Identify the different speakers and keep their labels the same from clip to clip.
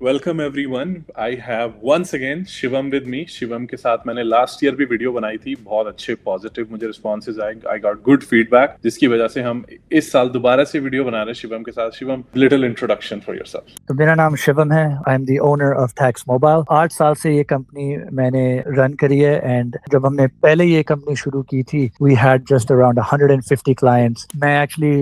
Speaker 1: Welcome everyone. I have once again Shivam with me. Shivam के साथ मैंने लास्ट ईयर भी वीडियो बनाई थी, बहुत अच्छे पॉजिटिव मुझे रिस्पॉन्सेज आए, आई गॉट गुड फीडबैक, जिसकी वजह से हम इस साल दोबारा से वीडियो बना रहे हैं शिवम के साथ। Shivam, little introduction for yourself.
Speaker 2: तो मेरा नाम शिवम है। I am the owner of tax mobile. 8 साल से ये कंपनी मैंने रन करी है एंड जब हमने पहले ये कंपनी शुरू की थी we had just around 150 clients. मैं एक्चुअली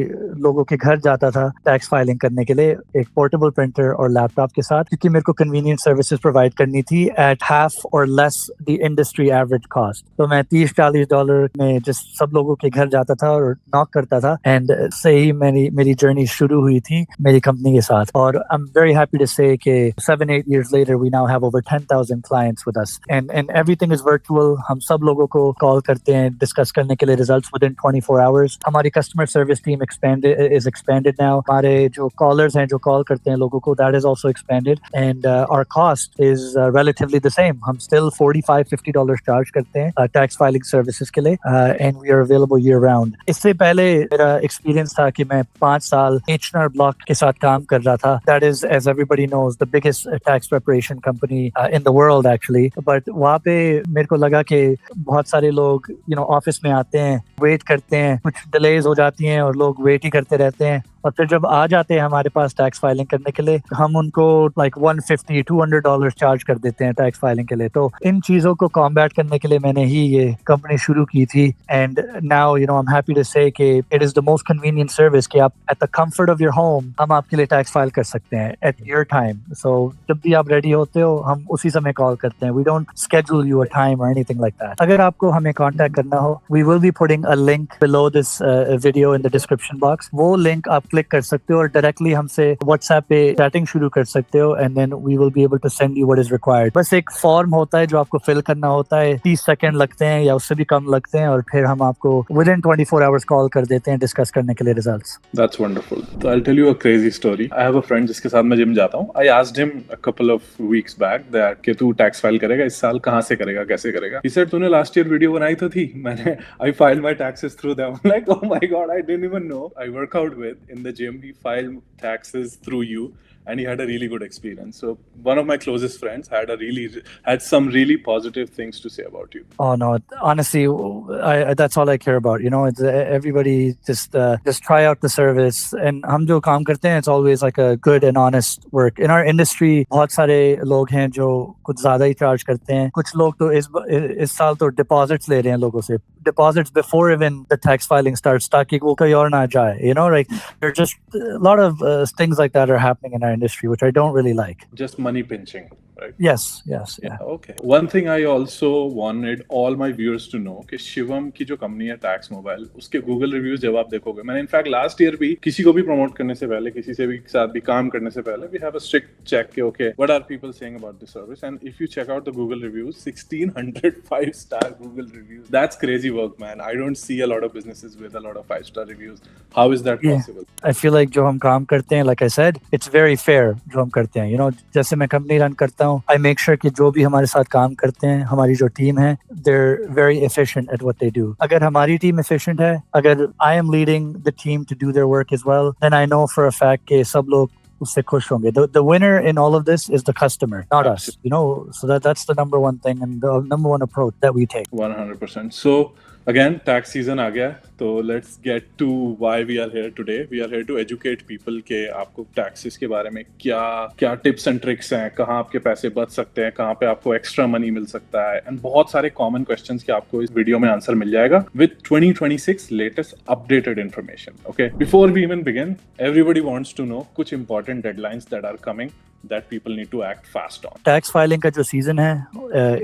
Speaker 2: लोगों के घर जाता था टैक्स फाइलिंग करने के लिए एक पोर्टेबल प्रिंटर और लैपटॉप के साथ, क्योंकि मेरे को कन्वीनियंट सर्विसेज प्रोवाइड करनी थी एट हाफ और less the industry average cost. तो मैं $30-40 में जिस सब लोगों के घर जाता था और नॉक करता था एंड से ही मेरी जर्नी शुरू हुई थी मेरी कंपनी के साथ। और I'm very happy to say कि 7-8 years later we now have over 10,000 clients with us and everything is virtual। हम सब लोगों को कॉल करते हैं डिस्कस करने के लिए रिजल्ट्स within 24 hours। हमारी customer service team is expanded now। हमारे जो कॉलर्स हैं जो कॉल करते हैं लोगों को, that is also expanded and our cost is relatively the same। हम still $45-50 चार्ज करते हैं टैक्स फाइलिंग सर्विसेज के लिए and we are available year round। इससे पहले मेरा एक्सपीरियंस था कि मैं 5 साल H&R Block के साथ काम कर रहा था। That is, as everybody knows, the biggest tax preparation company in the world actually। But वहाँ पे मेरे को लगा कि बहुत सारे लोग ऑफिस में आते हैं, वेट करते हैं, कुछ डिलेज हो जाती हैं और लोग वेट ही करते रहते हैं, और फिर जब आ जाते हैं हमारे पास टैक्स फाइलिंग करने के लिए हम उनको लाइक $150-200 चार्ज कर देते हैं टैक्स फाइलिंग के लिए। तो इन चीज़ों को कॉम्बैट करने के लिए मैंने ही ये कंपनी शुरू की थी and now I am happy to say कि it is the most convenient service कि आप at the comfort of your home हम आपके लिए टैक्स फाइल कर सकते हैं एट योर टाइम। सो जब भी आप रेडी होते हो हम उसी समय कॉल करते हैं। We don't schedule your time और एनीथिंग लाइक दैट। अगर आपको हमें कांटेक्ट करना हो we will be putting a link below this video in the description box. वो लिंक आप क्लिक कर सकते हो और डायरेक्टली हमसे व्हाट्सएप पे चैटिंग शुरू कर सकते हो and then we will be able to send you what is required. बस एक फॉर्म होता है जो आपको फिल करना होता है, 30 सेकंड लगते हैं या उससे भी कम लगते हैं, और फिर हम आपको विद इन 24 आवर्स कॉल कर देते हैं डिस्कस करने के लिए रिजल्ट्स।
Speaker 1: That's wonderful. तो I tell you a crazy story. I have a friend जिसके साथ मैं जिम जाता हूँ। I asked him a couple of weeks back that कि तू टैक्स फाइल करेगा इस साल, कहाँ से करेगा, कैसे करेगा? ही सेड तूने लास्ट ईयर वीडियो बनाई तो थी। मैंने आई filed my taxes through them. Like oh my God, I didn't even know. I work out with in the gym, he filed taxes through you and he had a really good experience. So one of my closest friends had some really positive things to say about you.
Speaker 2: Oh no, honestly, that's all I care about. It's everybody just try out the service and हम जो काम करते हैं it's always like a good and honest work. In our industry बहुत सारे लोग हैं जो कुछ ज्यादा ही चार्ज करते हैं। कुछ लोग तो इस साल तो डिपॉजिट्स ले रहे हैं लोगों से, deposits before even the tax filing starts, ताकि वो कहीं और ना जाए। Like there are just a lot of things like that are happening in our industry which I don't really like.
Speaker 1: Just money pinching, right?
Speaker 2: Yes, yeah.
Speaker 1: Okay. One thing I also wanted all my viewers to know कि शिवम की जो company है tax mobile, उसके Google reviews जब आप देखोगे, मैंने in fact last year भी किसी को भी प्रमोट करने से पहले, किसी से भी साथ भी काम करने से पहले, we have a strict check कि okay what are people saying about this service, and if you check out the Google reviews, 1600 5-star Google reviews, that's crazy work man. I don't see a lot of businesses with a lot of 5-star reviews. How is that possible?
Speaker 2: I feel like जो हम काम करते हैं, like I said, it's very fair जो हम करते हैं। जैसे मैं कंपनी रन करता हूँ, I make sure कि जो भी हमारे साथ काम करते हैं, हमारी जो टीम है, they're very efficient at what they do। अगर हमारी टीम efficient है, अगर I am leading the team to do their work as well, then I know for a fact कि सब लोग उससे खुश होंगे। The winner in all of this is the customer, not us। So that's the number one thing and the number one approach that we take।
Speaker 1: 100%. So again, tax season आ गया, तो let's get to why we are here today। We are here to educate people के आपको taxes के बारे में क्या tips and tricks हैं, कहाँ आपके पैसे बच सकते हैं, कहाँ पे आपको extra money मिल सकता है, and बहुत सारे common questions के आपको इस वीडियो में आंसर मिल जाएगा with 2026 latest updated information। Okay, before we even begin, everybody wants to know कुछ important deadlines that are coming that people need to act fast on।
Speaker 2: Tax filing का जो season है,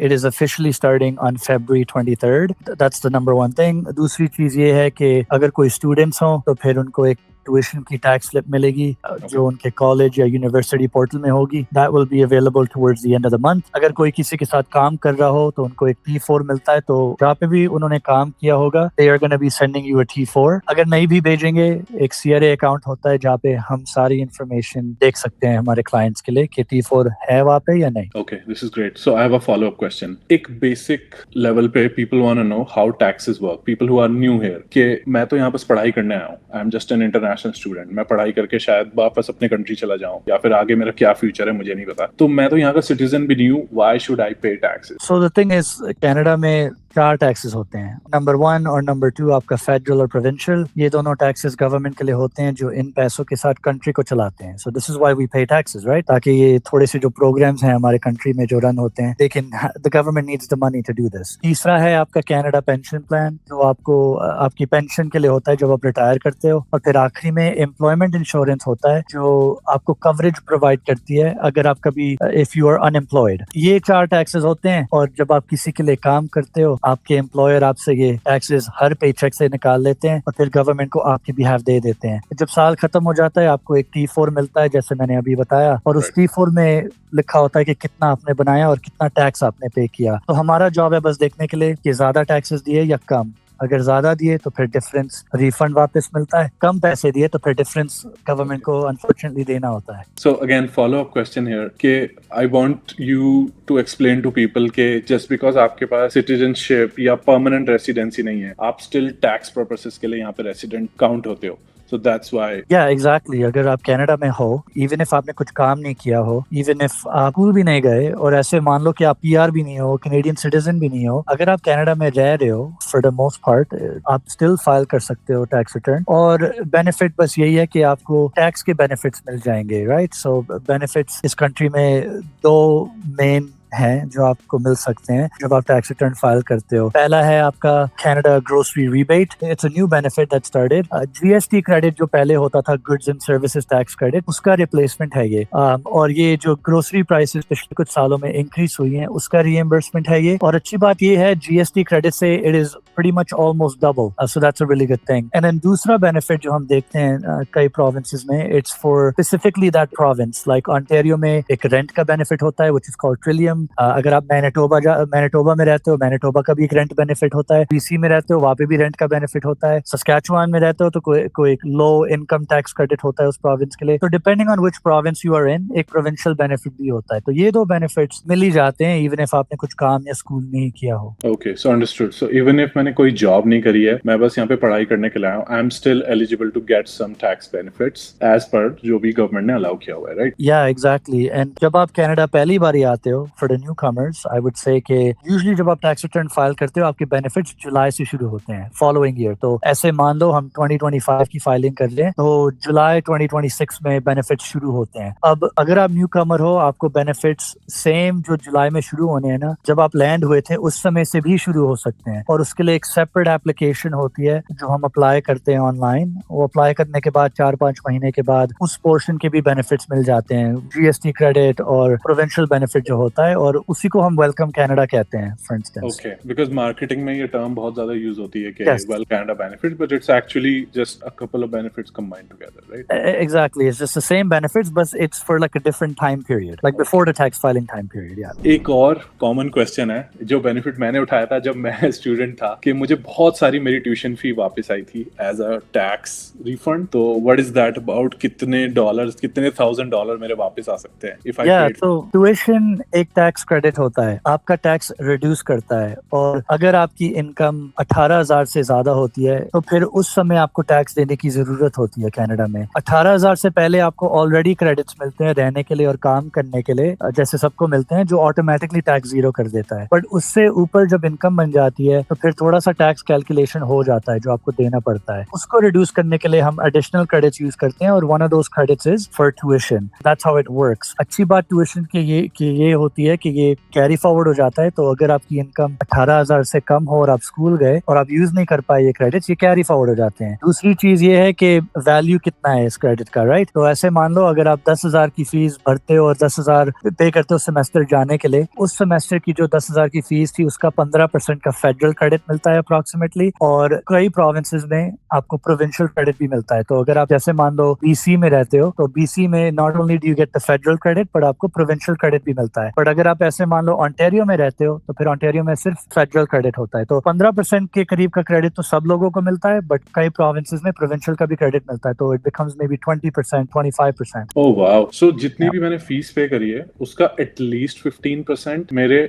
Speaker 2: it is officially starting on February 23rd। That's the number one thing। दूसरी चीज ये है कि अगर कोई students हो तो फिर उनको एक ट्यूशन की टैक्स स्लिप मिलेगी जो उनके कॉलेज या यूनिवर्सिटी पोर्टल में होगी। That will be available towards the end of the month. अगर कोई किसी के साथ काम कर रहा हो तो उनको एक T4 मिलता है, तो जहाँ पे भी उन्होंने काम किया होगा they are gonna be sending you a T4। अगर नहीं भी भेजेंगे, एक CRA अकाउंट होता है जहाँ पे हम सारी इंफॉर्मेशन देख सकते हैं हमारे क्लाइंट्स के लिए कि T4 है वहाँ पे या नहीं।
Speaker 1: Okay, this is great. So I have a follow-up question। एक बेसिक लेवल पे people want to know how taxes work। People who are new here कि मैं तो यहाँ बस पढ़ाई करने आया हूँ, I am just an international international student, मैं पढ़ाई करके शायद वापस अपने कंट्री चला जाऊं या फिर आगे मेरा क्या फ्यूचर है मुझे नहीं पता, तो मैं तो यहाँ का सिटीजन भी नहीं हूँ, व्हाई शुड आई पे taxes?
Speaker 2: So the thing is, Canada में 4 टैक्सेस होते हैं। नंबर 1 और नंबर 2 आपका फेडरल और प्रोविंशियल, ये दोनों टैक्सेस गवर्नमेंट के लिए होते हैं जो इन पैसों के साथ कंट्री को चलाते हैं। So this is why we pay taxes, right? ताकि ये थोड़े से जो प्रोग्राम्स हैं हमारे कंट्री में जो रन होते हैं, लेकिन the government needs the money to do this. तीसरा है आपका कनाडा पेंशन प्लान, जो आपको आपकी पेंशन के लिए होता है जब आप रिटायर करते हो। और फिर आखिरी में एम्प्लॉयमेंट इंश्योरेंस होता है जो आपको कवरेज प्रोवाइड करती है अगर आप कभी इफ यू आर अनएम्प्लॉयड। ये 4 टैक्सेस होते हैं, और जब आप किसी के लिए काम करते हो, आपके एम्प्लॉयर आपसे ये टैक्सेस हर पे चेक से निकाल लेते हैं और फिर गवर्नमेंट को आपके बिहाफ दे देते हैं। जब साल खत्म हो जाता है आपको एक T4 मिलता है, जैसे मैंने अभी बताया, और उस T4 में लिखा होता है कि कितना आपने बनाया और कितना टैक्स आपने पे किया। तो हमारा जॉब है बस देखने के लिए कि ज्यादा टैक्सेस दिए या कम। अगर ज्यादा दिए तो फिर डिफरेंस रिफंड वापस मिलता है, कम पैसे दिए तो फिर डिफरेंस गवर्नमेंट को अनफॉर्चुनेटली देना होता है।
Speaker 1: So again, follow up question here कि I want you to explain to people कि just because आपके पास citizenship या permanent residency नहीं है, आप still tax purposes के लिए यहाँ पे resident count होते हो। So that's why.
Speaker 2: Yeah, exactly. अगर आप कनाडा में हो, even if आपने कुछ काम नहीं किया हो, even if आप स्कूल भी नहीं गए, और ऐसे मान लो कि आप PR भी नहीं हो, कैनेडियन सिटीजन भी नहीं हो, अगर आप कनाडा में रह रहे हो for the most part, आप still फाइल कर सकते हो टैक्स रिटर्न। और बेनिफिट बस यही है कि आपको टैक्स के बेनिफिट्स मिल जाएंगे, राइट? सो बेनिफिट्स इस कंट्री में 2 मेन हैं जो आपको मिल सकते हैं जब आप टैक्स रिटर्न फाइल करते हो। पहला है आपका Canada grocery rebate. It's a new benefit that started. GST credit जो पहले होता था, goods and services tax credit, उसका रिप्लेसमेंट है ये। और ये जो ग्रोसरी प्राइसेस पिछले कुछ सालों में इंक्रीज हुई हैं, उसका रिएम्बर्समेंट है ये। और अच्छी बात ये है, GST क्रेडिट से it is pretty much almost double, so that's a really good thing. And then दूसरा benefit जो हम देखते हैं कई provinces में, it's for specifically that province, like Ontario में एक rent का benefit होता है which is called Trillium। अगर आप मैनिटोबा में रहते हो, मैनिटोबा का भी एक rent benefit होता है। BC में रहते हो, वहाँ पे भी rent का benefit होता है। Saskatchewan में रहते हो तो कोई एक low income tax credit होता है उस province के लिए। तो depending on which province you are in, एक provincial benefit भी होता है। तो ये 2 benefits मिल ही जाते हैं even if आपने कुछ काम या स्कूल नहीं किया हो।
Speaker 1: Okay, so understood. So even if मैंने कोई जॉब नहीं करी है, मैं बस यहाँ पे पढ़ाई करने के लिए आया हूँ, I am still eligible to get some tax benefits as पर जो भी गवर्नमेंट ने अलाउ किया हुआ है, राइट?
Speaker 2: या एग्जैक्टली। एंड जब आप कनाडा पहली बार आते हो, for the new commerce I would say कि यूजुअली जब आप टैक्स रिटर्न फाइल करते हो, आपके बेनिफिट्स जुलाई से शुरू होते हैं फॉलोइंग ईयर। तो ऐसे मान लो हम 2025 की फाइलिंग कर लें तो जुलाई 2026 में बेनिफिट्स शुरू होते हैं। अब अगर आप न्यू कमर हो, आपको बेनिफिट्स सेम जो जुलाई में शुरू होने हैं ना, जब आप लैंड हुए थे उस समय से भी शुरू हो सकते हैं। और उसके लिए एक सेपरेट एप्लीकेशन होती है जो हम अप्लाई करते हैं ऑनलाइन। वो अप्लाई करने के बाद 4-5 महीने के बाद उस पोर्शन के भी बेनिफिट्स मिल जाते हैं, GST क्रेडिट और प्रोविंशियल बेनिफिट जो होता है, और उसी को हम वेलकम कनाडा कहते हैं for instance.
Speaker 1: Okay, because marketing में ये टर्म बहुत ज्यादा यूज होती है कि
Speaker 2: Yes.
Speaker 1: Well Canada benefit, but it's actually just a couple of benefits combined together, right?
Speaker 2: Exactly, it's just the same benefits, but it's for like a different time period, like before the tax filing time period. Yeah.
Speaker 1: एक और common question है जो benefit मैंने उठाया था जब मैं student था, कि मुझे बहुत सारी मेरी ट्यूशन फी वापस आई थी एज अ टैक्स रिफंड। तो व्हाट इज दैट अबाउट? कितने $1,000 मेरे वापस आ सकते हैं if I
Speaker 2: Yeah,
Speaker 1: paid?
Speaker 2: so tuition एक टैक्स क्रेडिट होता है, आपका टैक्स रिड्यूस करता है। और अगर आपकी इनकम 18,000 से ज्यादा होती है तो फिर उस समय आपको टैक्स देने की जरूरत होती है कनाडा में। 18,000 से पहले आपको ऑलरेडी क्रेडिट्स मिलते हैं रहने के लिए और काम करने के लिए, जैसे सबको मिलते हैं, जो ऑटोमेटिकली टैक्स जीरो कर देता है। बट उससे ऊपर जब इनकम बन जाती है तो फिर थोड़ा सा टैक्स कैलकुलेशन हो जाता है जो आपको देना पड़ता है। उसको रिड्यूस करने के लिए हम एडिशनल क्रेडिट्स यूज करते हैं, और one of those credits is for tuition. That's how it works. अच्छी बात ट्यूशन की ये होती है कि ये कैरी फॉरवर्ड हो जाता है। तो अगर आपकी इनकम 18,000 से कम हो और आप स्कूल गए और आप यूज नहीं कर पाए ये क्रेडिट्स, ये कैरी फॉरवर्ड हो जाते हैं। दूसरी चीज ये है कि वैल्यू कितना है इस क्रेडिट का, राइट? तो ऐसे मान लो अगर आप 10,000 की फीस भरते हो और 10,000 पे करते हो सेमेस्टर जाने के लिए, उस सेमेस्टर की जो 10,000 की फीस थी उसका 15% का फेडरल क्रेडिट मिलता है अप्रोक्सीमेटली, और कई प्रोविंसेस में आपको प्रोविंशियल क्रेडिट भी मिलता है। तो अगर आप जैसे मान लो BC में रहते हो तो BC में not only do you get the federal credit but आपको प्रोविंशियल क्रेडिट भी मिलता है। बट अगर आप ऐसे मान लो ऑन्टेरियो में रहते हो तो फिर ऑन्टेरियो में सिर्फ फेडरल क्रेडिट होता है। तो 15% के करीब का क्रेडिट तो सब लोगों को मिलता है, बट कई प्रोविंसेस में प्रोविंशियल का भी क्रेडिट मिलता है, तो it becomes may be 20%, 25%।
Speaker 1: Oh wow! So जितनी भी मैंने फीस पे करी है उसका एटलीस्ट 15% मेरे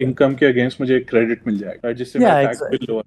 Speaker 1: इनकम के अगेंस्ट मुझे क्रेडिट मिल जाएगा, जिससे मेरा tax bill lower.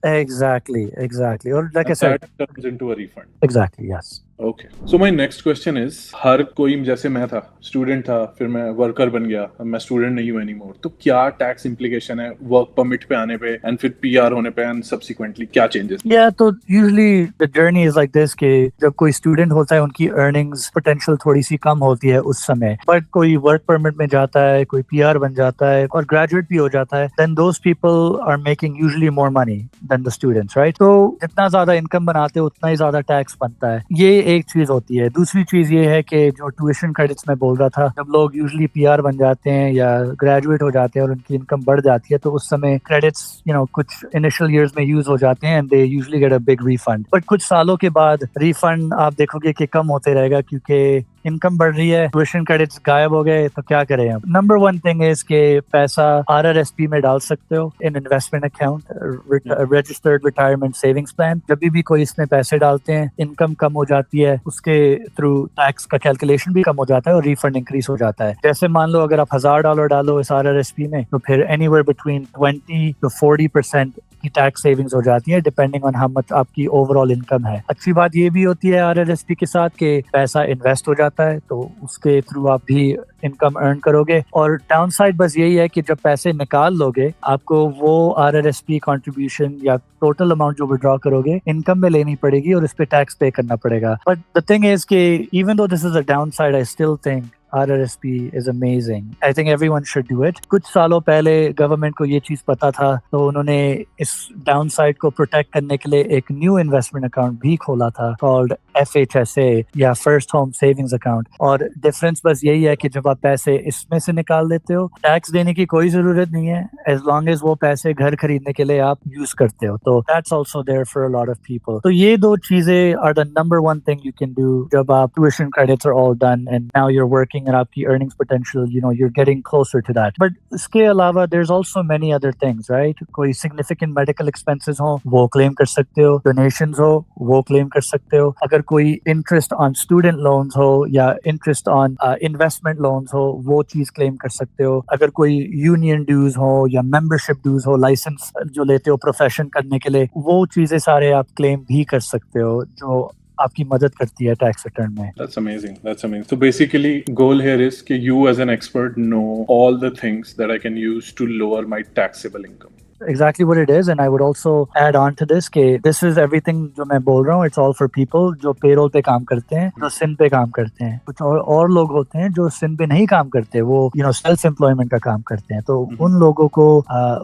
Speaker 2: Exactly. Or like I said,
Speaker 1: That turns into a refund.
Speaker 2: exactly, yes.
Speaker 1: Okay, so my next question is, हर कोई, जैसे मैं था स्टूडेंट था, फिर मैं वर्कर बन गया, अब मैं स्टूडेंट नहीं हूँ एनीमोर, तो क्या टैक्स इम्प्लीकेशन है वर्क परमिट पे आने पे एंड फिर पीआर होने पे एंड सब्सिक्वेंटली क्या चेंजेस?
Speaker 2: या तो usually the journey is like this कि जब कोई स्टूडेंट होता है उनकी अर्निंग्स पोटेंशियल थोड़ी सी कम होती है उस समय, बट कोई वर्क परमिट में जाता है, कोई पीआर बन जाता है और ग्रेजुएट भी हो जाता है, then those people are making usually more money than the students, right? तो जितना ज्यादा इनकम बनाते हो उतना ही ज्यादा टैक्स बनता है। ये एक चीज होती है। दूसरी चीज ये है कि जो ट्यूशन क्रेडिट्स में बोल रहा था, जब लोग यूजुअली पीआर बन जाते हैं या ग्रेजुएट हो जाते हैं और उनकी इनकम बढ़ जाती है, तो उस समय क्रेडिट्स कुछ इनिशियल ईयर्स में यूज हो जाते हैं and they usually get a big refund. But कुछ सालों के बाद रिफंड आप देखोगे कि कम होते रहेगा, क्योंकि इनकम बढ़ रही है, ट्यूशन क्रेडिट्स गायब हो गए, तो क्या करें अब? नंबर वन थिंग इज के पैसा आरआरएसपी में डाल सकते हो, इन investment account, registered retirement savings plan. जब भी कोई इसमें पैसे डालते हैं, इनकम कम हो जाती है, उसके थ्रू टैक्स का कैलकुलेशन भी कम हो जाता है और रिफंड इंक्रीज हो जाता है। जैसे मान लो अगर आप $1000 डालो इस आरआरएसपी में, तो फिर एनीवेयर बिटवीन 20 to 40% की टैक्स सेविंग्स हो जाती है, डिपेंडिंग ऑन हाउ मच आपकी ओवरऑल इनकम है। अच्छी बात ये भी होती है आरआरएसपी के साथ कि पैसा इन्वेस्ट हो जाता है, तो उसके थ्रू आप भी इनकम अर्न करोगे। और डाउन साइड बस यही है कि जब पैसे निकाल लोगे, आपको वो आरआरएसपी कंट्रीब्यूशन या टोटल अमाउंट जो विड्रॉ करोगे इनकम में लेनी पड़ेगी और इस पे टैक्स पे करना पड़ेगा। बट द थिंग इज कि even though this is a down side, I still think RRSP is amazing. I think everyone should do it. कुछ सालों पहले गवर्नमेंट को ये चीज पता था, तो उन्होंने इस डाउन साइड को प्रोटेक्ट करने के लिए एक न्यू इन्वेस्टमेंट अकाउंट भी खोला था कॉल्ड FHSA या फर्स्ट होम सेविंग्स अकाउंट। और डिफरेंस बस यही है कि जब आप पैसे इसमें से निकाल देते हो, टैक्स देने की कोई जरूरत नहीं है, एज लॉन्ग एज वो पैसे घर खरीदने के लिए आप यूज करते हो। तो that's also there for a lot of people. तो ये दो चीजें are the number one thing you can do जब आप tuition credits are all done and now you're working and आपकी earnings potential, you're getting closer to that. But इसके अलावा there's also many other things, right? कोई significant medical expenses हो, वो claim कर सकते हो, donations हो, वो claim कर सकते हो, अगर कोई interest on student loans हो या interest on investment loans हो, वो चीज claim कर सकते हो, अगर कोई union dues हो या membership dues हो, license जो लेते हो profession करने के लिए, वो चीजें सारे आप claim भी कर सकते हो, जो आपकी मदद करती है टैक्स रिटर्न में।
Speaker 1: That's amazing. That's amazing. So basically, goal here is कि you as an expert know all the things that I can use to lower my taxable income.
Speaker 2: Exactly what it is, and I would also add on to this कि this is everything जो मैं बोल रहा हूँ, it's all for people जो payroll पे काम करते हैं, जो सिन पे काम करते हैं। कुछ और लोग होते हैं जो सिन पे नहीं काम करते, वो सेल्फ एम्प्लॉयमेंट का काम करते हैं, तो उन लोगों को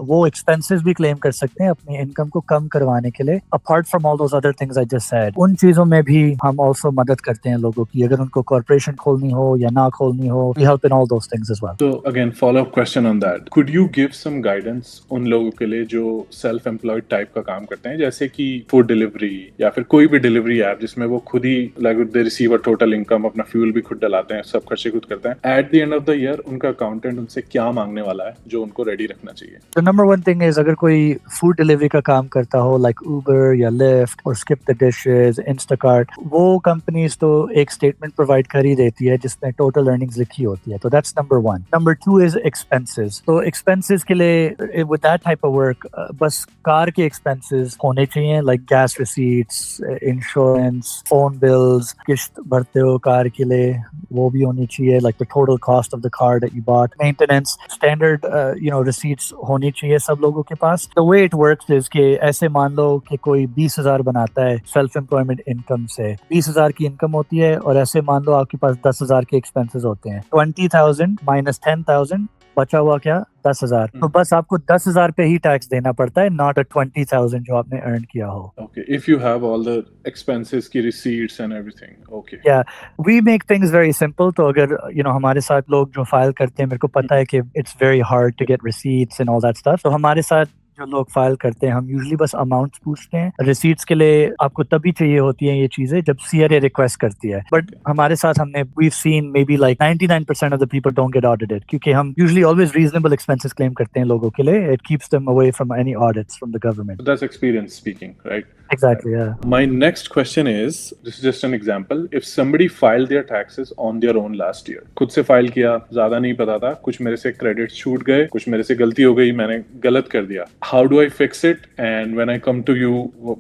Speaker 2: वो एक्सपेंसेस भी क्लेम कर सकते हैं अपनी इनकम को कम करवाने के लिए, apart from all those other things I just said. उन चीजों में भी हम ऑल्सो मदद करते हैं लोगों की, अगर उनको कॉर्पोरेशन खोलनी हो या ना खोलनी हो, we help in all those things as well.
Speaker 1: So again, follow-up question on that. Could you give some guidance उन लोगों के लिए जो सेल्फ एम्प्लॉयड टाइप का काम करते हैं, जैसे कि फूड डिलीवरी या फिर कोई भी डिलीवरी ऐप जिसमें वो खुद ही like they receive a total income, अपना फ्यूल भी खुद डलाते हैं, सब खर्चे खुद करते हैं। At the end of the year उनका अकाउंटेंट उनसे क्या मांगने वाला है जो उनको रेडी रखना चाहिए?
Speaker 2: The number one thing is अगर कोई फूड डिलीवरी का काम करता हो लाइक Uber या Lyft और Skip the Dishes, Instacart, वो कंपनीज तो एक स्टेटमेंट प्रोवाइड कर ही देती है जिसमें टोटल अर्निंग्स लिखी होती है, तो that's number one. Number two is expenses. तो एक्सपेंसेस के लिए with that type of work bus car के एक्सपेंसेस होने चाहिए, like gas receipts, insurance, phone bills, किस्त भरते हो कार के लिए, वो भी होनी चाहिए, like the total cost of the car that you bought, maintenance, standard receipts होनी चाहिए सब लोगों के पास। The way it works is कि ऐसे मान लो कि कोई 20,000 बनाता है सेल्फ एम्प्लॉयमेंट इनकम से, 20,000 की इनकम होती है, और ऐसे मान लो आपके पास 10,000 के एक्सपेंसेस होते हैं, 20,000 माइनस 10,000 बचा हुआ क्या? 10,000। तो बस आपको 10,000 पे ही टैक्स देना पड़ता है, नॉट 20,000 जो आपने अर्न किया हो।
Speaker 1: Okay, if you have all the expenses की receipts and everything, okay.
Speaker 2: Yeah, we make things very simple. तो अगर हमारे साथ लोग जो फाइल करते हैं, मेरे को पता है कि it's very hard to get receipts and all that stuff. तो हमारे साथ जो लोग फाइल करते हैं, हम यूजुअली बस अमाउंट्स पूछते हैं। रिसीट्स के लिए आपको तभी चाहिए होती हैं ये चीजें जब CRA रिक्वेस्ट करती है, बट हमारे साथ हमने we've seen maybe like 99% of the people don't get audited, क्योंकि हम usually always reasonable expenses claim करते हैं लोगों के लिए. It keeps them away from any audits from the government.
Speaker 1: So that's experience speaking, right?
Speaker 2: Exactly, yeah.
Speaker 1: My next question is, this is just an example, if somebody filed their taxes on their own last year, खुद से file किया, ज्यादा नहीं पता था, कुछ मेरे से क्रेडिट छूट गए, कुछ मेरे से गलती हो गई, मैंने गलत कर दिया, how do I fix it, and when I come to you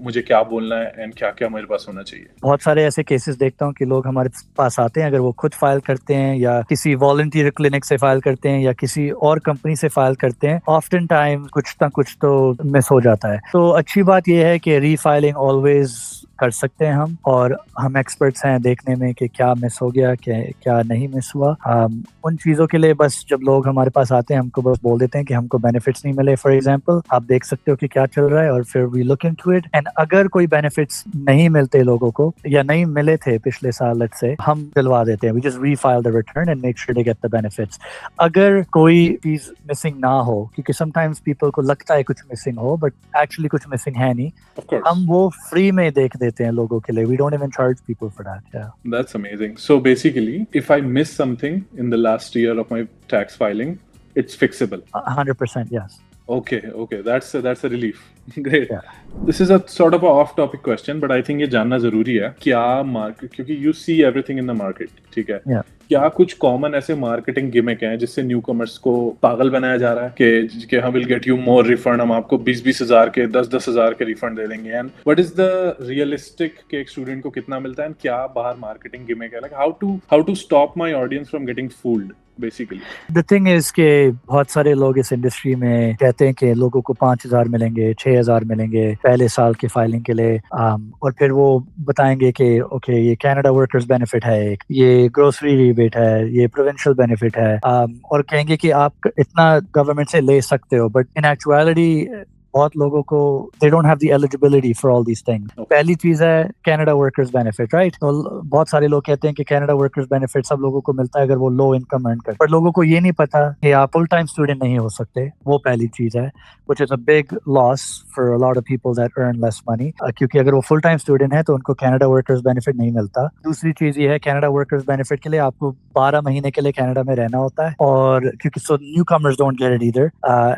Speaker 1: मुझे क्या बोलना है and क्या क्या मेरे पास होना चाहिए?
Speaker 2: बहुत सारे ऐसे केसेस देखता हूँ कि लोग हमारे पास आते हैं, अगर वो खुद फाइल करते हैं या किसी वॉलंटियर क्लिनिक से फाइल करते हैं या किसी और कंपनी से फाइल करते हैं, ऑफ्टन टाइम कुछ ना कुछ तो मिस हो जाता है। तो अच्छी बात यह है कि रीफाइलिंग ऑलवेज कर सकते हैं हम, और हम एक्सपर्ट्स हैं देखने में कि क्या मिस हो गया, क्या नहीं मिस हुआ। उन चीज़ों के लिए बस जब लोग हमारे पास आते हैं हमको बस बोल देते हैं कि हमको बेनिफिट्स नहीं मिले, फॉर एग्जांपल आप देख सकते हो कि क्या चल रहा है, और फिर we look into it, and अगर कोई बेनिफिट्स नहीं मिलते लोगों को या नहीं मिले थे पिछले साल, लेट्स से हम दिलवा देते हैं, we just refile the return and make sure they get the benefits. अगर कोई चीज मिसिंग ना हो, क्योंकि समटाइम्स पीपल को लगता है कुछ मिसिंग हो बट एक्चुअली कुछ मिसिंग है नहीं,
Speaker 1: Of course.
Speaker 2: हम वो फ्री में देख देते हैं लोगों के लिए। We don't even charge people for that. या
Speaker 1: That's amazing. So basically, if I miss something in the last year of my tax filing, it's fixable.
Speaker 2: 100% yes.
Speaker 1: Okay, that's a relief. Great.
Speaker 2: Yeah.
Speaker 1: This is a sort of a off-topic question, but I think ये जानना जरूरी है। क्या market, क्योंकि you see everything in the market, ठीक है?
Speaker 2: Yeah.
Speaker 1: क्या कुछ कॉमन ऐसे मार्केटिंग गिमिक हैं जिससे न्यू कमर्स को पागल बनाया जा रहा है कि हम will get you more refund, हम आपको 20-20 हजार के 10-10 हजार के रिफंड दे देंगे, and what is the realistic के एक स्टूडेंट को कितना मिलता है, एंड क्या बाहर मार्केटिंग गिमिक है, like how to stop my audience from getting fooled basically?
Speaker 2: The thing is के बहुत सारे लोग इस इंडस्ट्री में कहते हैं कि लोगों को 5,000 मिलेंगे, 6,000 मिलेंगे पहले साल की फाइलिंग के लिए, और फिर वो बताएंगे कि ओके ये कनाडा वर्कर्स बेनिफिट है, एक ये ग्रोसरी रिबेट है, ये प्रोविंशियल बेनिफिट है, और कहेंगे कि आप इतना गवर्नमेंट से ले सकते हो, बट इन एक्चुअलिटी बहुत लोगों को they don't have the eligibility for all these things. पहली चीज है कनाडा वर्कर्स बेनिफिट, राइट? तो बहुत सारे लोग कहते हैं कि कनाडा वर्कर्स बेनिफिट सब लोगों को मिलता है अगर वो लो इनकम अर्न करते, पर लोगों को ये नहीं पता कि आप फुल टाइम स्टूडेंट नहीं हो सकते। वो पहली चीज है, which is a big loss for a lot of people that earn less money, क्योंकि अगर वो फुल टाइम स्टूडेंट है तो उनको कनाडा वर्कर्स बेनिफिट नहीं मिलता। दूसरी चीज ये है कनाडा वर्कर्स बेनिफिट के लिए आपको 12 महीने के लिए कनाडा में रहना होता है, और क्योंकि so newcomers don't get it either,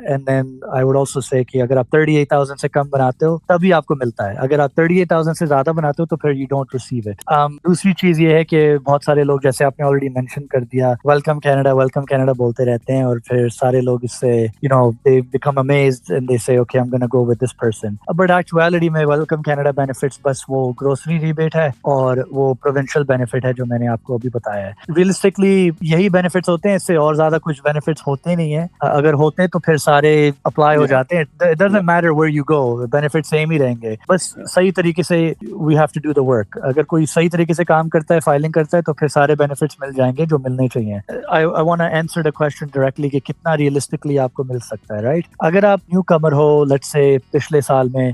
Speaker 2: and then I would also say कि अगर आप 38,000 से कम बनाते हो तभी आपको मिलता है, अगर आप 38,000 से ज्यादा बनाते हो तो फिर यू डोंट रिसीव इट। दूसरी चीज ये है कि बहुत सारे लोग, जैसे आपने ऑलरेडी मेंशन कर दिया, वेलकम कनाडा बोलते रहते हैं, और फिर सारे लोग इससे you know they become amazed and they say okay I am gonna go with this person, but actuality में वेलकम कनाडा बेनिफिट्स बस वो ग्रोसरी रिबेट है और वो प्रोविंशियल बेनिफिट है जो मैंने आपको अभी बताया है। रियलिस्टिकली यही बेनिफिट्स होते हैं, इससे और ज्यादा कुछ बेनिफिट्स होते नहीं है। अगर होते तो फिर सारे अप्लाई हो जाते हैं। It doesn't matter where you go, benefit same ही रहेंगे, बस सही तरीके से we have to do the work. अगर कोई सही तरीके से काम करता है, फाइलिंग करता है, तो फिर सारे बेनिफिट्स मिल जाएंगे जो मिलने चाहिए। I want to answer the question directly कि कितना रियलिस्टिकली आपको मिल सकता है, राइट? अगर आप न्यू कमर हो, लेट्स से पिछले साल में,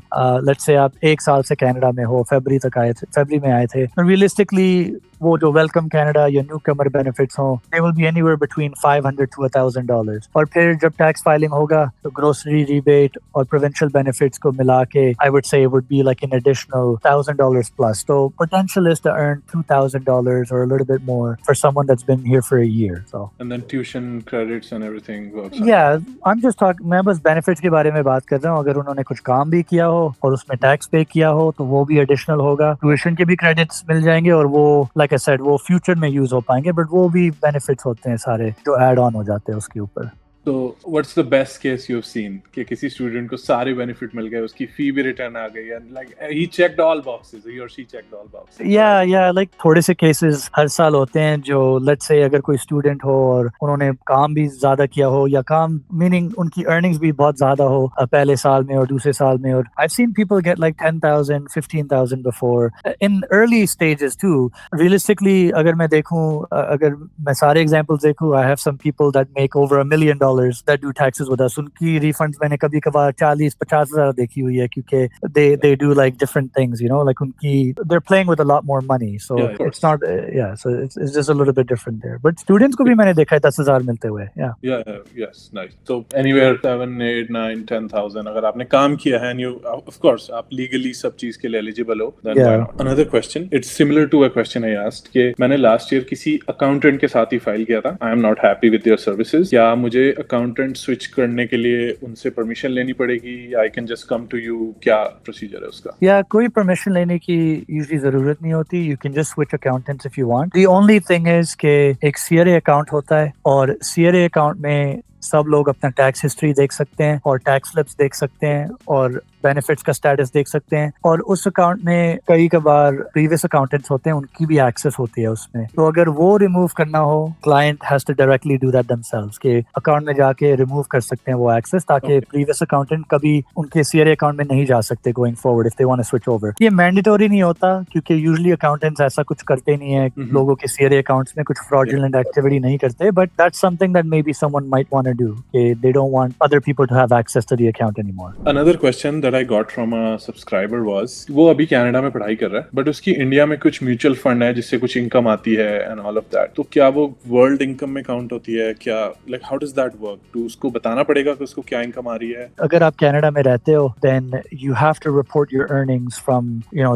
Speaker 2: लेट्स से आप 1 साल से कनाडा में हो, फरवरी में आए थे, रियलिस्टिकली वो जो वेलकम कनाडा या न्यू कमर बेनिफिट्स हो, they will be anywhere between $500 to $1,000, और फिर जब टैक्स फाइलिंग होगा तो ग्रोसरी रिबेट और प्रोविंशियल बेनिफिट्स को मिला के I would say would be like an additional $1,000 plus. तो potential is to earn $2,000 or a little bit more for someone that's been here for a year. So
Speaker 1: and then tuition credits and everything works out.
Speaker 2: yeah, I'm just talking, मैं बस benefits के बारे में बात कर रहा हूँ। अगर उन्होंने कुछ काम भी किया हो और उसमें टैक्स पे किया हो तो वो भी एडिशनल होगा, ट्यूशन के भी क्रेडिट्स मिल जाएंगे, और वो लाइक आई सेड वो फ्यूचर में यूज हो पाएंगे, बट वो भी बेनिफिट्स होते हैं सारे जो ऐड ऑन हो जाते हैं उसके ऊपर।
Speaker 1: So what's the best case you've seen कि किसी स्टूडेंट को सारे बेनिफिट मिल गए, उसकी फी भी रिटर्न आ गई, and like he checked all boxes, he or she checked all boxes?
Speaker 2: या लाइक थोड़े से केसेस हर साल होते हैं जो लेट्स से अगर कोई स्टूडेंट हो और उन्होंने काम भी ज्यादा किया हो, या काम मीनिंग उनकी अर्निंग्स भी बहुत ज्यादा हो पहले साल में और दूसरे साल में, और I've seen people get like 10,000 15,000 before in early stages too. Realistically अगर मैं देखूं, अगर मैं सारे एग्जांपल्स देखूं, I have some people that make over $1 million that do taxes with us. उनकी refunds मैंने कभी कभार 40-50 हजार देखी हुई है, क्योंकि they do like different things, you know, like उनकी they're playing with a lot more money, so
Speaker 1: Yeah,
Speaker 2: it's not so it's just a little bit different there. But students को भी मैंने देखा है 10,000 मिलते हुए।
Speaker 1: Yes, nice. So anywhere 7, 8, 9, 10,000 अगर आपने काम किया है, and you of course आप legally सब चीज के लिए eligible हो, then why not? Another question, it's similar to a question I asked कि मैंने last year किसी accountant के साथ ही फाइल किया था, I am not happy with their services, क्या मुझे अकाउंटेंट स्विच करने के लिए उनसे परमिशन लेनी पड़ेगी, या I can just come to you? क्या प्रोसीजर है उसका?
Speaker 2: या कोई परमिशन लेने की यूजुअली जरूरत नहीं होती, you can just switch accountants if you want. The only thing is कि एक सीआरए अकाउंट होता है, और सीआरए अकाउंट में सब लोग अपना टैक्स हिस्ट्री देख सकते हैं और टैक्स स्लिप्स देख सकते हैं और बेनिफिट्स का स्टेटस देख सकते हैं, और उस अकाउंट में कई कबार प्रीवियस अकाउंटेंट्स होते हैं, उनकी भी एक्सेस होती है उसमें। तो अगर वो रिमूव करना हो, client has to directly do that themselves, के अकाउंट में जाके रिमूव कर सकते हैं वो एक्सेस, ताकि प्रीवियस अकाउंटेंट कभी उनके सीआरए अकाउंट में नहीं जा सकते going forward if they want to switch over. ये मैंडेटरी नहीं होता क्योंकि यूजुअली अकाउंटेंट्स ऐसा कुछ करते नहीं है, लोगों के सीआरए अकाउंट्स में कुछ फ्रॉडुलेंट एक्टिविटी नहीं करते, but that's something that may be someone might want to do, कि they don't want other people to have access to the account anymore.
Speaker 1: Another question that I got from a subscriber was, वो अभी Canada में पढ़ाई कर रहा है but उसकी India में कुछ म्यूचुअल फंड है जिससे कुछ इनकम आती है एंड ऑल ऑफ दैट, तो क्या वो वर्ल्ड इनकम में काउंट होती है? क्या like how does that work? तो उसको बताना पड़ेगा कि उसको क्या इनकम आ रही है?
Speaker 2: अगर आप कनाडा में रहते हो then you have to report your earnings from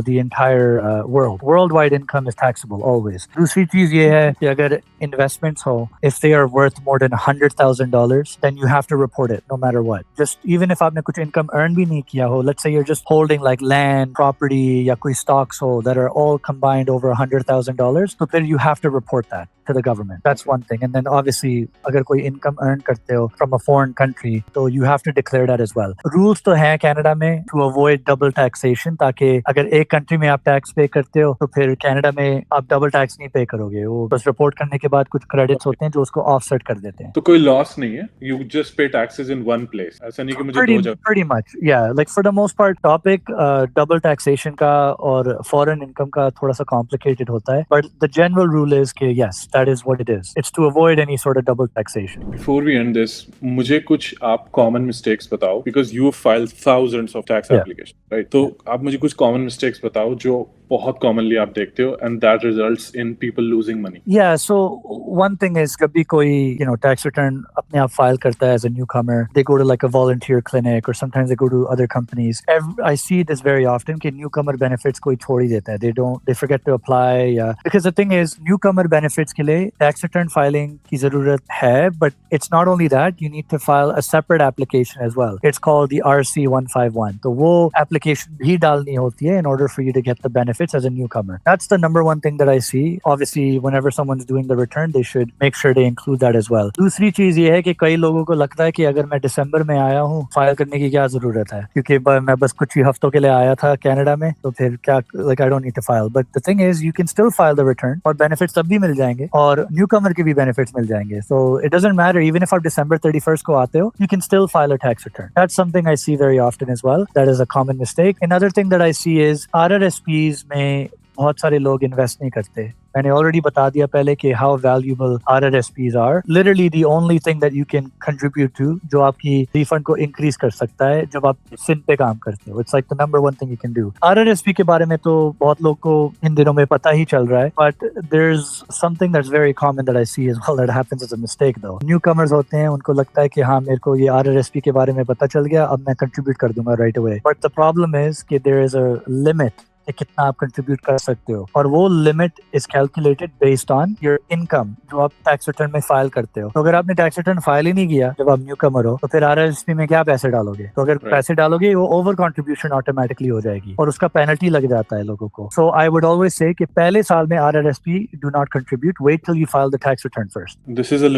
Speaker 2: the entire world. Worldwide income is taxable always. दूसरी चीज ये है कि अगर investments हो, if they are worth more than $100,000 then you have to report it no matter what. Just even if आपने कुछ income earn भी नहीं किया हो, let's say you're just holding like land, property या कोई stocks हो that are all combined over $100,000, तो फिर you have to report that to the government. That's one thing. And then obviously अगर कोई income earn करते हो from a foreign country, तो you have to declare that as well. Rules तो हैं Canada में to avoid double taxation, ताकि अगर एक country में आप tax pay करते हो तो फिर कनाडा में आप double tax नहीं pay करोगे। वो बस report करने के बाद कुछ credits होते हैं जो उसको offset कर देते हैं।
Speaker 1: तो कोई loss नहीं है, you just pay taxes in one place. ऐसा नहीं कि मुझे दो जगह।
Speaker 2: Pretty much, yeah. Like for the most part, topic double taxation का और foreign income का थोड़ा सा complicated होता है, but the general rule is कि yes, that is what it is. It's to avoid any sort of double taxation.
Speaker 1: Before we end this, मुझे कुछ आप common mistakes बताओ, because you filed thousands of tax applications, right? तो आप मुझे कुछ common mistakes बताओ जो बहुत commonly आप देखते हो and that results in people losing money.
Speaker 2: Yeah, so one thing is जब भी कोई tax return अपने आप file करता है as a newcomer, they go to like a volunteer clinic or sometimes they go to other companies. I see this very often कि newcomer benefits कोई छोड़ ही देता है. They forget to apply. Because the thing is, newcomer benefits के लिए tax return filing की ज़रूरत है, but it's not only that, you need to file a separate application as well. It's called the RC-151. तो वो application भी डालनी होती है in order for you to get the benefits as a newcomer. That's the number one thing that I see. Obviously, whenever someone's doing the return, they should make sure they include that as well. दूसरी चीज ये है कि कई लोगों को लगता है कि अगर मैं दिसंबर में आया हूँ, फाइल करने की क्या जरूरत है, क्योंकि मैं बस कुछ ही हफ्तों के लिए आया था कनाडा में, तो फिर क्या, like I don't need to file. But the thing is, you can still file the return और benefits तब भी मिल जाएंगे और newcomer के भी benefits मिल जाएंगे. So it doesn't matter even if आप December 31st को आते हो, you can still file a tax return. That's something I see very often as well. That is a common mistake. Another thing that I see is RRSPs में बहुत सारे लोग invest नहीं करते. मैंने ऑलरेडी बता दिया पहले कि how valuable RRSPs are. Literally the only thing that you can contribute to जो आपकी refund को increase कर सकता है जब आप SIN पे काम करते हो. It's like the number one thing you can do. RRSP के बारे में तो बहुत लोग को इन दिनों में पता ही चल रहा है, but there's something that's very common that I see as well that happens as a mistake though. Newcomers होते हैं, उनको लगता है कि हाँ मेरे को ये RRSP के बारे में पता चल गया, अब मैं contribute कर दूंगा right away. But the problem is कि there is a limit कि कितना आप कंट्रीब्यूट कर सकते हो, और वो limit is calculated based on your income जो आप टैक्स रिटर्न में फाइल करते हो. तो अगर आपने टैक्स रिटर्न फाइल ही नहीं किया जब आप न्यू कमर हो, तो फिर आरआरएसपी में क्या पैसे डालोगे? तो अगर पैसे डालोगे वो ओवर कंट्रीब्यूशन ऑटोमेटिकली हो जाएगी और उसका पेनल्टी लग जाता है लोगों को. सो आई वुड ऑलवेज से कि पहले साल में RRSP do not contribute, wait till you file the tax return first.
Speaker 1: This is a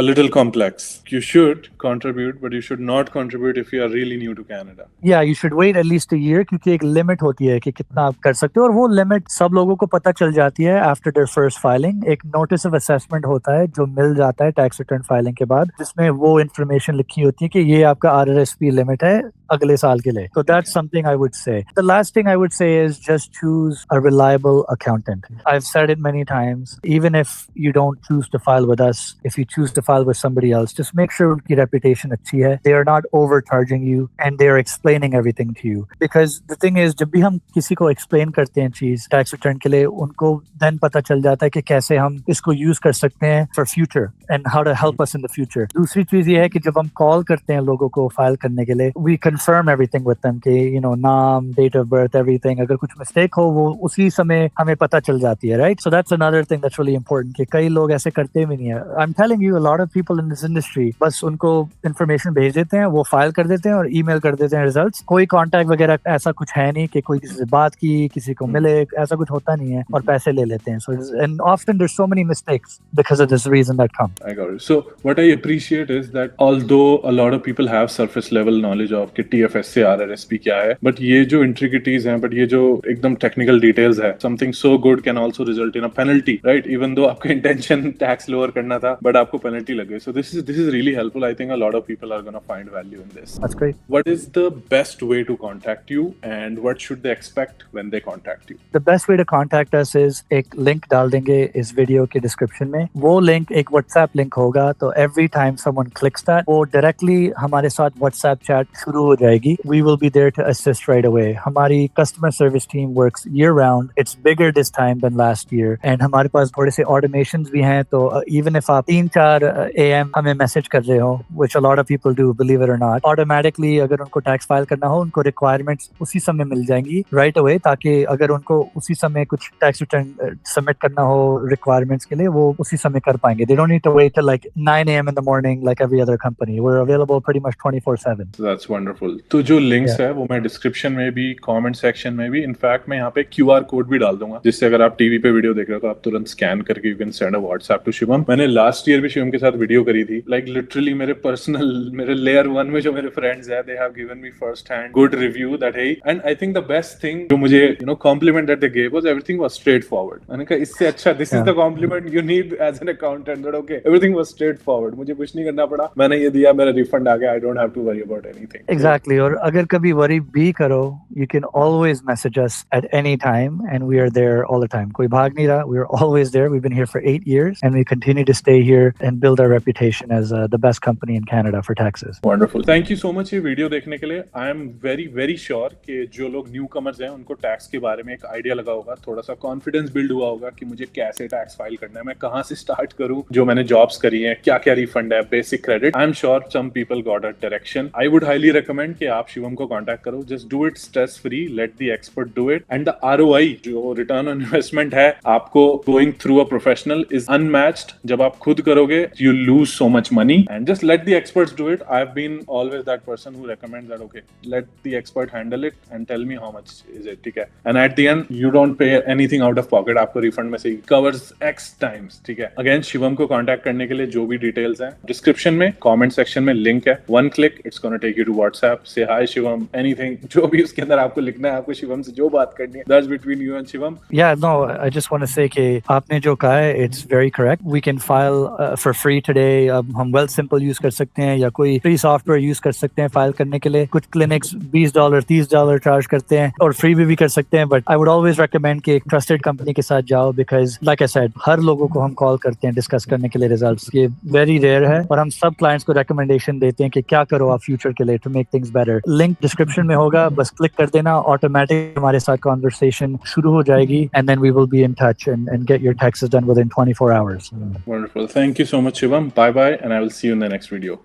Speaker 1: little complex. You should contribute, but you should not contribute if you are really new to Canada.
Speaker 2: Yeah, you should wait at least a year क्योंकि एक limit होती है कि कितना आप कर सकते हो, और वो लिमिट सब लोगों को पता चल जाती है आफ्टर देयर फर्स्ट फाइलिंग. एक नोटिस ऑफ असेसमेंट होता है जो मिल जाता है टैक्स रिटर्न फाइलिंग के बाद, जिसमें वो इन्फॉर्मेशन लिखी होती है कि ये आपका आरआरएसपी लिमिट है अगले साल के लिए. So that's something I would say. The last thing I would say is just choose a reliable accountant. I've said it many times. Even if you don't choose to file with us, if you choose to file with somebody else, just make sure उनकी reputation अच्छी है. They are not overcharging you and they are explaining everything to you. Because the thing is, जब भी हम किसी को explain करते हैं चीज टैक्स रिटर्न के लिए, उनको then पता चल जाता है कि कैसे हम इसको यूज कर सकते हैं for future and how to help us in the future. दूसरी चीज ये है कि जब हम कॉल करते हैं लोगों को फाइल करने के लिए, we confirm everything with them कि नाम, date of birth, everything. अगर कुछ मिस्टेक हो वो उसी समय हमें पता चल जाती है, right? So that's another thing that's really important कि कई लोग ऐसे करते भी नहीं है. I'm telling you, a lot of people in this industry बस उनको information भेज देते हैं, वो फाइल कर देते हैं और email कर देते हैं रिजल्ट्स. कोई कॉन्टैक्ट वगैरह ऐसा कुछ है नहीं कि कोई किसी से बात की, किसी को मिले, ऐसा कुछ होता नहीं है और पैसे ले लेते हैं. So and often there's so many mistakes because of this reason that come.
Speaker 1: I got it. So what I appreciate is that although a lot of people have surface level knowledge of कि TFS से RRSP क्या है, but ये जो intricacies हैं, but ये जो एकदम technical details है, something so good can also result in a penalty, right? Even though आपका intention tax lower करना था, but आपको penalty लग गई. So this is really helpful. I think a lot of people are gonna find value in this.
Speaker 2: That's great.
Speaker 1: What is the best way to contact you, and what should they expect when they contact you?
Speaker 2: The best way to contact us is एक link डाल देंगे इस video के description में. वो link एक WhatsApp link होगा, तो every time someone clicks that, वो directly हमारे साथ WhatsApp chat शुरू हो जाएगी. We will be there to assist right away. हमारी customer service team works year round. It's bigger this time than last year. And हमारे पास थोड़े से automations भी हैं, तो even if आप 3-4 AM हमें मैसेज कर रहे हो, which a lot of people do, believe it or not, automatically अगर उनको टैक्स फाइल करना हो, उनको रिक्वायरमेंट्स उसी समय मिल जाएंगी right away, ताकि अगर उनको उसी समय कुछ टैक्स रिटर्न सबमिट करना हो रिक्वायरमेंट्स के लिए, वो उसी समय कर पाएंगे. They don't need to wait till like 9 AM in the morning like every other company. We're available pretty much 24/7.
Speaker 1: So that's wonderful. तो जो links है वो मैं डिस्क्रिप्शन में भी, कमेंट सेक्शन में भी, इनफैक्ट मैं यहाँ पे QR कोड भी डाल दूंगा, जिससे अगर आप टीवी पे वीडियो देख रहे हो तो आप तुरंत स्कैन करके you can send a WhatsApp to Shivam. मैंने लास्ट ईयर भी शिवम के साथ वीडियो करी थी. लाइक लिटरली मेरे लेयर 1 में जो मेरे फ्रेंड्स है, they have given me first hand good review that hey, and I think the best thing जो मुझे compliment that they gave was everything was straightforward. मैंने कहा इससे अच्छा this is the compliment you need as an accountant, that okay everything was straightforward. मुझे कुछ नहीं करना पड़ा, मैंने ये दिया, मेरा रिफंड आ गया. I don't have to worry about anything.
Speaker 2: Exactly. और अगर कभी वरी भी करो, you can always message us at any time and we are there all the time. कोई भाग नहीं रहा. We are always there. We've been here for 8 years and we continue to stay here and build our reputation as the best company in Canada for taxes.
Speaker 1: Wonderful. Thank you so much ये video देखने के लिए. I am very very sure कि जो लोग new commerce हैं उनको tax के बारे में एक आइडिया लगा होगा, थोड़ा सा कॉन्फिडेंस बिल्ड हुआ होगा कि मुझे कैसे टैक्स फाइल करना है, मैं कहाँ से स्टार्ट करूँ, जो मैंने जॉब्स करी हैं, क्या क्या रिफंड है, basic credit. I am sure some people got a direction. I would highly recommend कि आप शिवम को कांटेक्ट करो. Just do it stress free, let the expert do it, and the ROI जो रिटर्न ऑन इन्वेस्टमेंट है आपको going through a professional is unmatched. जब आप खुद करोगे you lose so much money, and just let the experts do it. I have been always that person who recommend that okay let the expert handle it and tell me how much is it. ठीक है, and at the end you don't pay anything out of pocket. आपको refund में से covers X times. ठीक है, again Shivam को contact करने के लिए जो भी डिटेल्स हैं डिस्क्रिप्शन में, कमेंट सेक्शन में लिंक है. 1 click it's gonna take you to WhatsApp. Say hi Shivam, anything जो भी उसके अंदर आपको लिखना है, आपको शिवम से जो बात करनी है, that's between you and Shivam.
Speaker 2: Yeah, no, I just want to say कि आपने जो कहा है, it's very correct. We can file for free today. हम Wealth Simple use कर सकते हैं या कोई free software use कर सकते हैं फाइल करने के लिए. कुछ clinics $20 $30 चार्ज करते हैं और फ्री भी कर सकते हैं, but I would always recommend कि एक trusted company के साथ जाओ, because like I said, हर लोगों को हम कॉल करते हैं डिस्कस करने के लिए रिजल्ट्स. ये वेरी रेयर है और हम सब क्लाइंट्स को रिकमेंडेशन देते हैं कि क्या करो आप फ्यूचर के लिए to make things better. Link description में होगा, बस क्लिक कर देना, ऑटोमेटिक हमारे साथ कॉन्वर्सेशन शुरू हो जाएगी, and then we will be in touch and get your taxes done within 24 hours.
Speaker 1: Wonderful. Thank you so much, Shivam. Bye bye, and I will see you in the next video.